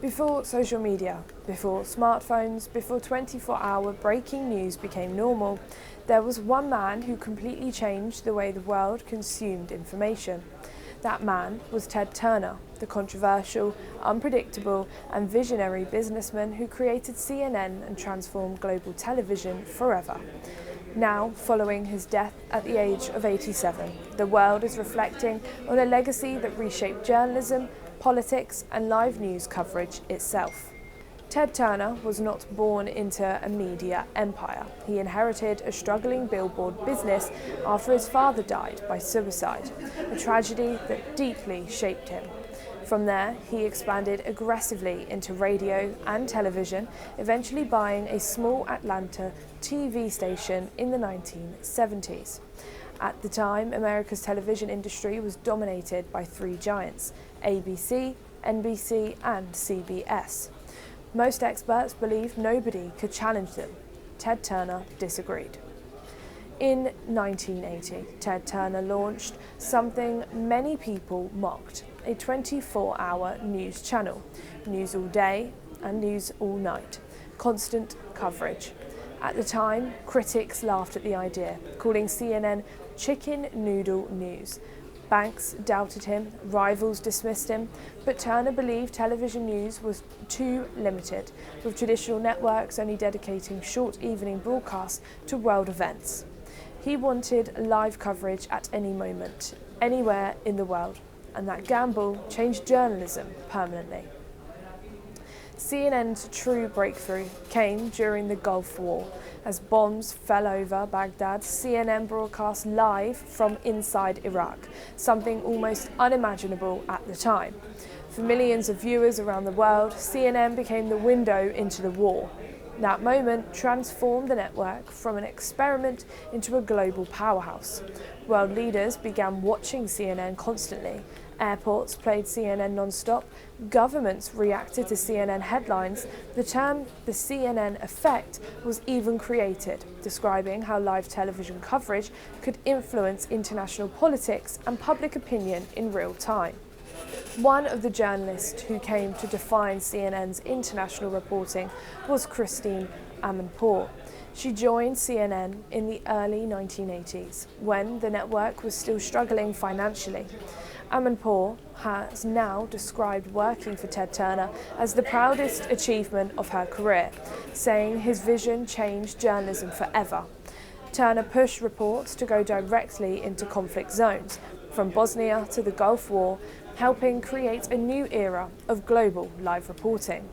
Before social media, before smartphones, before 24-hour breaking news became normal, there was one man who completely changed the way the world consumed information. That man was Ted Turner, the controversial, unpredictable and visionary businessman who created CNN and transformed global television forever. Now, following his death at the age of 87, the world is reflecting on a legacy that reshaped journalism, politics and live news coverage itself. Ted Turner was not born into a media empire. He inherited a struggling billboard business after his father died by suicide, a tragedy that deeply shaped him. From there, he expanded aggressively into radio and television, eventually buying a small Atlanta TV station in the 1970s. At the time, America's television industry was dominated by three giants: ABC, NBC, and CBS. Most experts believed nobody could challenge them. Ted Turner disagreed. In 1980, Ted Turner launched something many people mocked: a 24-hour news channel, news all day and news all night, constant coverage. At the time, critics laughed at the idea, calling CNN chicken noodle news. Banks doubted him, rivals dismissed him, but Turner believed television news was too limited, with traditional networks only dedicating short evening broadcasts to world events. He wanted live coverage at any moment, anywhere in the world, and that gamble changed journalism permanently. CNN's true breakthrough came during the Gulf War. As bombs fell over Baghdad, CNN broadcast live from inside Iraq, something almost unimaginable at the time. For millions of viewers around the world, CNN became the window into the war. That moment transformed the network from an experiment into a global powerhouse. World leaders began watching CNN constantly. Airports played CNN non-stop. Governments reacted to CNN headlines. The term the CNN effect was even created, describing how live television coverage could influence international politics and public opinion in real time. One of the journalists who came to define CNN's international reporting was Christine Amanpour. She joined CNN in the early 1980s, when the network was still struggling financially. Amanpour has now described working for Ted Turner as the proudest achievement of her career, saying his vision changed journalism forever. Turner pushed reports to go directly into conflict zones, from Bosnia to the Gulf War, helping create a new era of global live reporting.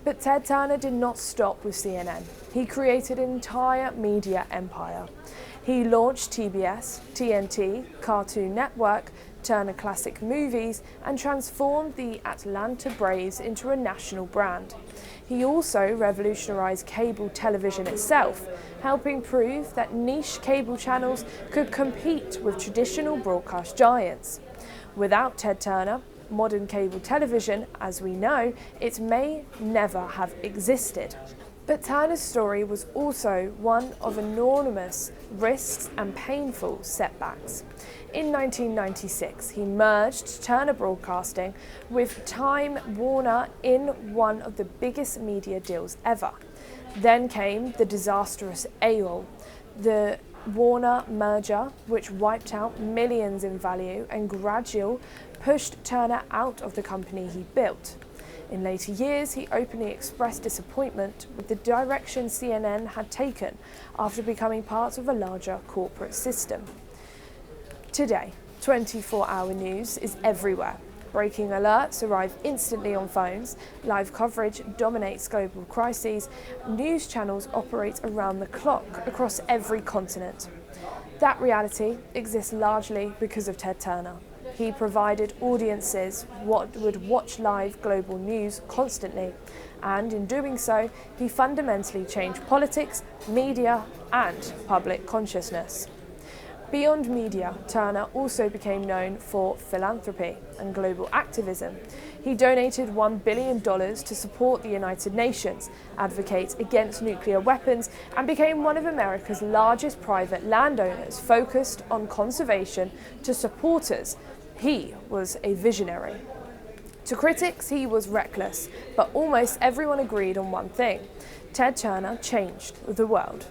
But Ted Turner did not stop with CNN. He created an entire media empire. He launched TBS, TNT, Cartoon Network, Turner Classic Movies, and transformed the Atlanta Braves into a national brand. He also revolutionized cable television itself, helping prove that niche cable channels could compete with traditional broadcast giants. Without Ted Turner, modern cable television, as we know, it may never have existed. But Turner's story was also one of enormous risks and painful setbacks. In 1996, he merged Turner Broadcasting with Time Warner in one of the biggest media deals ever. Then came the disastrous AOL, the Warner merger, which wiped out millions in value and gradually pushed Turner out of the company he built. In later years, he openly expressed disappointment with the direction CNN had taken after becoming part of a larger corporate system. Today, 24-hour news is everywhere. Breaking alerts arrive instantly on phones, live coverage dominates global crises, news channels operate around the clock across every continent. That reality exists largely because of Ted Turner. He provided audiences what would watch live global news constantly, and in doing so, he fundamentally changed politics, media, and public consciousness. Beyond media, Turner also became known for philanthropy and global activism. He donated $1 billion to support the United Nations, advocate against nuclear weapons, and became one of America's largest private landowners focused on conservation to supporters. He was a visionary. To critics, he was reckless, but almost everyone agreed on one thing: Ted Turner changed the world.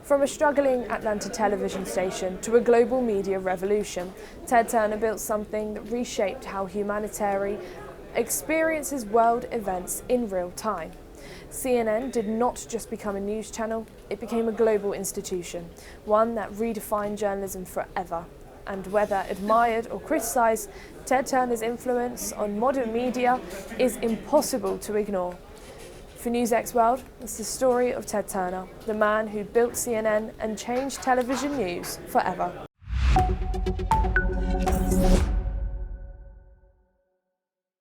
From a struggling Atlanta television station to a global media revolution, Ted Turner built something that reshaped how humanity experiences world events in real time. CNN did not just become a news channel, it became a global institution, one that redefined journalism forever. And whether admired or criticised, Ted Turner's influence on modern media is impossible to ignore. For NewsX World, it's the story of Ted Turner, the man who built CNN and changed television news forever.